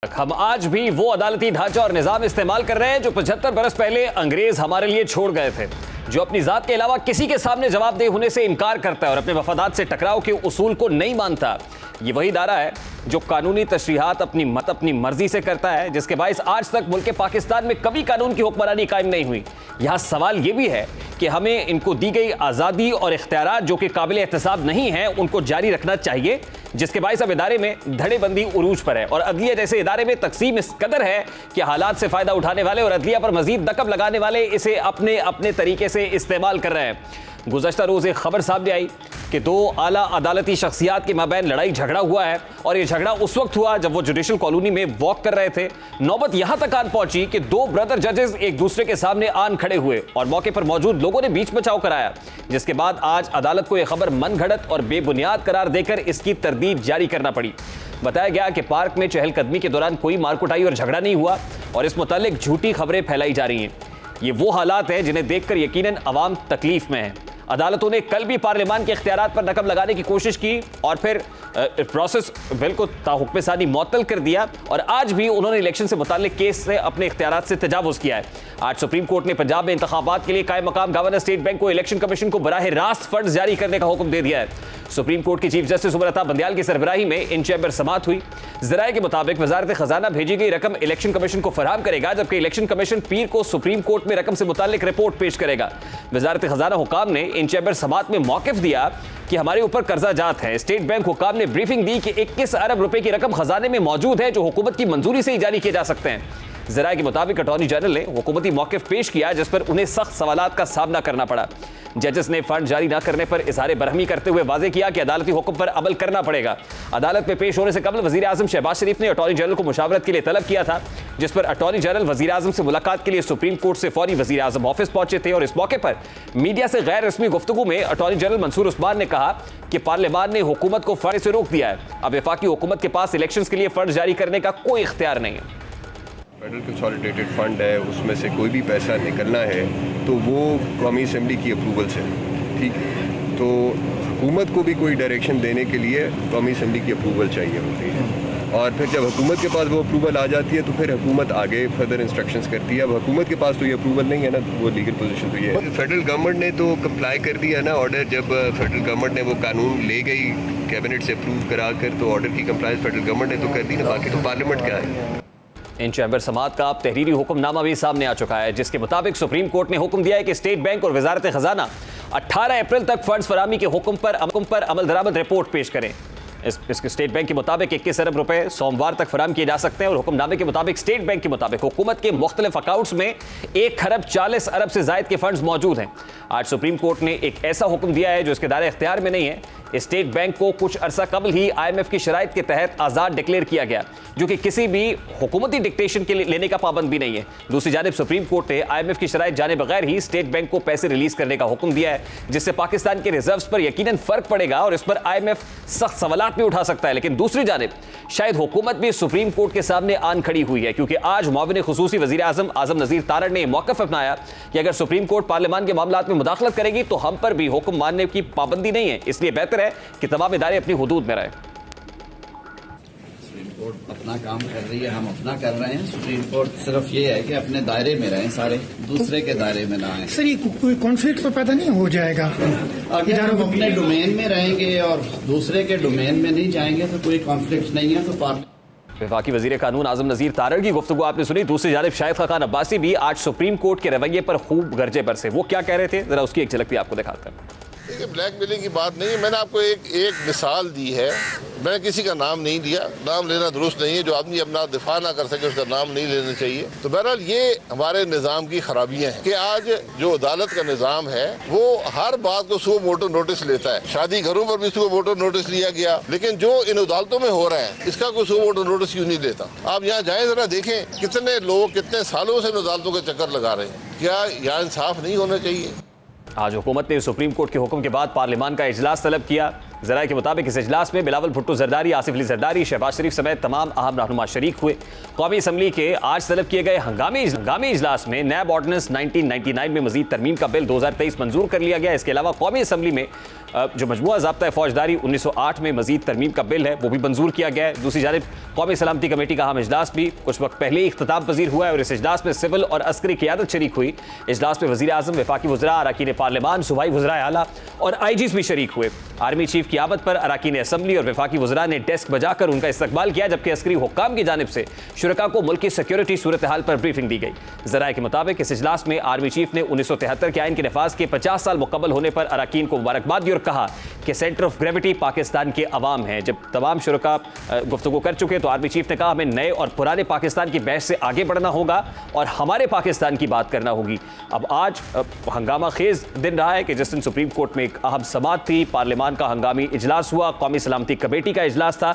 हम आज भी वो अदालती ढांचा और निजाम इस्तेमाल कर रहे हैं जो 75 बरस पहले अंग्रेज हमारे लिए छोड़ गए थे, जो अपनी जात के अलावा किसी के सामने जवाबदेह होने से इनकार करता है और अपने मफादात से टकराव के उसूल को नहीं मानता। ये वही इदारा है जो कानूनी तशरीहात अपनी मर्जी से करता है, जिसके बायस आज तक मुल्क पाकिस्तान में कभी कानून की हुक्मरानी कायम नहीं हुई। यहाँ सवाल ये भी है कि हमें इनको दी गई आज़ादी और इख्तियारात जो कि काबिल एहतसाब नहीं है उनको जारी रखना चाहिए, जिसके बायस अब इदारे में धड़ेबंदी उरूज पर है और अदलिया जैसे इदारे में तकसीम इस कदर है कि हालात से फायदा उठाने वाले और अदलिया पर मजीद दकब लगाने वाले इसे अपने अपने तरीके से इस्तेमाल कर रहे हैं। गुज़श्ता रोज एक खबर सामने आई कि दो आला अदालती शख्सियात के माबैन लड़ाई झगड़ा हुआ है और यह झगड़ा उस वक्त हुआ जब वो जुडिशल कॉलोनी में वॉक कर रहे थे। नौबत यहां तक आन पहुंची कि दो ब्रदर जजेस एक दूसरे के सामने आन खड़े हुए और मौके पर मौजूद लोगों ने बीच बचाव कराया, जिसके बाद आज अदालत को यह खबर मनगढ़ंत और बेबुनियाद करार देकर इसकी तरदीद जारी करना पड़ी। बताया गया कि पार्क में चहलकदमी के दौरान कोई मारकुटाई और झगड़ा नहीं हुआ और इस मुतालिक झूठी खबरें फैलाई जा रही हैं। ये वो हालात हैं जिन्हें देखकर यकीनन अवाम तकलीफ में है। अदालतों ने कल भी पार्लियामान के इख्तियारात पर नकब लगाने की कोशिश की और फिर प्रोसेस बिल को ताहुक्म सानी मुअत्तल कर दिया और आज भी उन्होंने इलेक्शन से मुताल्लिक केस से अपने इख्तियारात से तजावुज़ किया है। आज सुप्रीम कोर्ट ने पंजाब में इंतखाबात के लिए कायम मकाम गवर्नर स्टेट बैंक को इलेक्शन कमीशन को बराह रास्त फंड जारी करने का हुक्म दे दिया है। सुप्रीम कोर्ट की चीफ जस्टिस उमर अता बंदियाल की सरबराही में इन चैम्बर समात हुई। ज़राए के मुताबिक वजारत खजाना भेजी गई रकम इलेक्शन कमीशन को फराहम करेगा, जबकि इलेक्शन कमीशन पीर को सुप्रीम कोर्ट में रकम से मुताल्लिक रिपोर्ट पेश करेगा। वजारत खजाना हुकाम ने इन चैम्बर समात में मौक़िफ़ दिया कि हमारे ऊपर कर्जा जात है। स्टेट बैंक हुकाम ने ब्रीफिंग दी कि 21 अरब रुपए की रकम खजाने में मौजूद है जो हुकूमत की मंजूरी से ही जारी किए जा सकते हैं। ज़राए के मुताबिक अटॉर्नी जनरल ने हुकूमती मौक़िफ़ पेश किया जिस पर उन्हें सख्त सवालात का सामना करना पड़ा। जजेस ने फंड जारी न करने पर इज़हार बरहमी करते हुए वाज़ेह किया कि अदालती हुक्म पर अमल करना पड़ेगा। अदालत में पेश होने से कबल वज़ीर आज़म शहबाज शरीफ ने अटॉर्नी जनरल को मुशावरत के लिए तलब किया था, जिस पर अटॉर्नी जनरल वज़ीर आज़म से मुलाकात के लिए सुप्रीम कोर्ट से फौरी वज़ीर आज़म ऑफिस पहुंचे थे और इस मौके पर मीडिया से गैर रस्मी गुफ्तगू में अटॉर्नी जनरल मंसूर उस्मान ने कहा कि पार्लियामान ने हुकूमत को फंड से रोक दिया है। अब वफाकी हुकूमत के पास इलेक्शन के लिए फंड जारी करने का कोई इख्तियार नहीं है। फेडरल कंसोलिडेटेड फंड है, उसमें से कोई भी पैसा निकलना है तो वो कौमी असम्बली की अप्रूवल से, ठीक है। तो हुकूमत को भी कोई डायरेक्शन देने के लिए कौमी असम्बली की अप्रूवल चाहिए होती है और फिर जब हुकूमत के पास वो अप्रूवल आ जाती है तो फिर हुकूमत आगे फर्दर इंस्ट्रक्शंस करती है। अब हुकूमत के पास तो ये अप्रूवल नहीं है ना, वो लीगल पोजीशन तो ये है। फेडरल गवर्नमेंट ने तो कंप्लाई कर दिया ना ऑर्डर, जब फेडरल गवर्नमेंट ने वो कानून ले गई कैबिनेट से अप्रूव करा कर, तो ऑर्डर की कंप्लाइंस फेडरल गवर्नमेंट ने तो कर दी ना, बाकी तो पार्लियामेंट क्या है। इन चैम्बर समात का अब तहरीरी हुक्मनामा भी सामने आ चुका है, जिसके मुताबिक सुप्रीम कोर्ट ने हुक्म दिया है कि स्टेट बैंक और वजारत खजाना 18 अप्रैल तक फंड्स फराहमी के हुक्म पर अमल दरामद रिपोर्ट पेश करें। इसके स्टेट बैंक के मुताबिक 21 अरब रुपए सोमवार तक फराहम किए जा सकते हैं और हुक्मनामे के मुताबिक स्टेट बैंक के मुताबिक हुकूमत के मुख्तलिफ अकाउंट्स में 1 खरब 40 अरब से जायद के फंड्स मौजूद हैं। आज सुप्रीम कोर्ट ने एक ऐसा हुक्म दिया है जो इसके दायरे इख्तियार में नहीं है। स्टेट बैंक को कुछ अरसा कबल ही IMF की शराइत के तहत आज़ाद डिक्लेयर किया गया, जो कि किसी भी हुकूमती डिक्टेशन के लिए लेने का पाबंद भी नहीं है। दूसरी जानिब सुप्रीम कोर्ट ने IMF की शराइत जाने बगैर ही स्टेट बैंक को पैसे रिलीज करने का हुक्म दिया है, जिससे पाकिस्तान के रिजर्व्स पर यकीनन फर्क पड़ेगा और इस पर IMF सख्त सवालात भी उठा सकता है। लेकिन दूसरी जानिब शायद हुकूमत भी सुप्रीम कोर्ट के सामने आन खड़ी हुई है, क्योंकि आज मुआविन खुसूसी वज़ीर आज़म आज़म नज़ीर तारड़ ने मौक़िफ़ अपनाया कि अगर सुप्रीम कोर्ट पार्लियामान के मामलात में मुदाखलत करेगी तो हम पर भी हुक्म मानने की पाबंदी नहीं है, इसलिए बेहतर है कि तमाम इदारे अपनी हुदूद में रहे। सुप्रीम कोर्ट अपना काम कर रही है, हम अपना कर रहे हैं। सुप्रीम कोर्ट सिर्फ ये है कि अपने दायरे में रहें, सारे दूसरे के दायरे में ना आए। सर, ये कोई कॉन्फ्लिक्ट तो पैदा नहीं हो जाएगा? अगर हम अपने डोमेन में रहेंगे और दूसरे के डोमेन में नहीं जाएंगे तो कोई कॉन्फ्लिक्ट नहीं है। तो वफाकी वज़ीर कानून आज़म नज़ीर तारड़ की गुफ्तगू आपने सुनी। दूसरी जानिब शाहिद खान अब्बासी भी आज सुप्रीम कोर्ट के रवैये पर खूब गर्जे बरसे। वो क्या कह रहे थे, जरा उसकी एक झलक भी आपको दिखाते हैं। देखिए, ब्लैकमेलिंग की बात नहीं है। मैंने आपको एक मिसाल दी है, मैंने किसी का नाम नहीं लिया। नाम लेना दुरुस्त नहीं है। जो आदमी अपना दिफा ना कर सके उसका नाम नहीं लेना चाहिए। तो बहरहाल ये हमारे निज़ाम की खराबियां हैं कि आज जो अदालत का निज़ाम है वो हर बात को सुबह मोटो नोटिस लेता है। शादी घरों पर भी सुबह मोटो नोटिस लिया गया, लेकिन जो इन अदालतों में हो रहा है इसका कोई सुबह मोटो नोटिस क्यों नहीं लेता? आप यहाँ जाए जरा देखें कितने लोग कितने सालों से इन अदालतों के चक्कर लगा रहे हैं। क्या यहाँ इंसाफ नहीं होना चाहिए? आज हुकूमत ने सुप्रीम कोर्ट के हुक्म के बाद पार्लियामान का इजलास तलब किया। जराये के मुताबिक इस इजलास में बिलावल भुट्टो जरदारी, आसिफ अली जरदारी, शहबाज शरीफ समेत तमाम अहम रहनुमा शरीक हुए। कौमी असम्बली के आज तलब किए गए हंगामी इजलास में नैब ऑर्डिनेंस 1999 में मजीद तरमीम का बिल 2023 मंजूर कर लिया गया। इसके अलावा कौमी असम्बली में जो मजमूआ ज़ाब्ता फौजदारी 1908 में मजीद तरमीम का बिल है वो भी मंजूर किया गया है। दूसरी जानिब कौमी सलामती कमेटी का अहम इजलास भी कुछ वक्त पहले ही इख्तिताम पजीर हुआ है और इस इजलास में सिविल और अस्करी क़ियादत शरीक हुई। इजलास में वज़ीर आज़म, वफाकी वज़रा, अरकान पार्लियामान, सूबाई वज़रा आला और IGs भी शरीक हुए। आर्मी चीफ की आमद पर अरकान असम्बली और वफाकी वज़रा ने डेस्क बजाकर उनका इस्तकबाल किया, जबकि अस्करी हुक्काम की जानिब से शुरका को मुल्क की सिक्योरिटी सूरत हाल पर ब्रीफिंग दी गई। ज़राए के मुताबिक इस इजलास में आर्मी चीफ ने 1973 के आइन के नफाज के 50 साल मुकम्मल होने पर अरकान को मुबारकबाद दी और कहा कि सेंटर ऑफ ग्रेविटी पाकिस्तान के अवाम है। जब तमाम शुरका गुफ्तगू कर चुके तो आर्मी चीफ ने कहा हमें नए और पुराने पाकिस्तान की बहस से आगे बढ़ना होगा और हमारे पाकिस्तान की बात करना होगी। अब आज हंगामा खेज दिन रहा है कि जिस दिन सुप्रीम कोर्ट में एक अहम समाअत थी, पार्लियामान का हंगामी इजलास हुआ, कौमी सलामती कमेटी का इजलास था,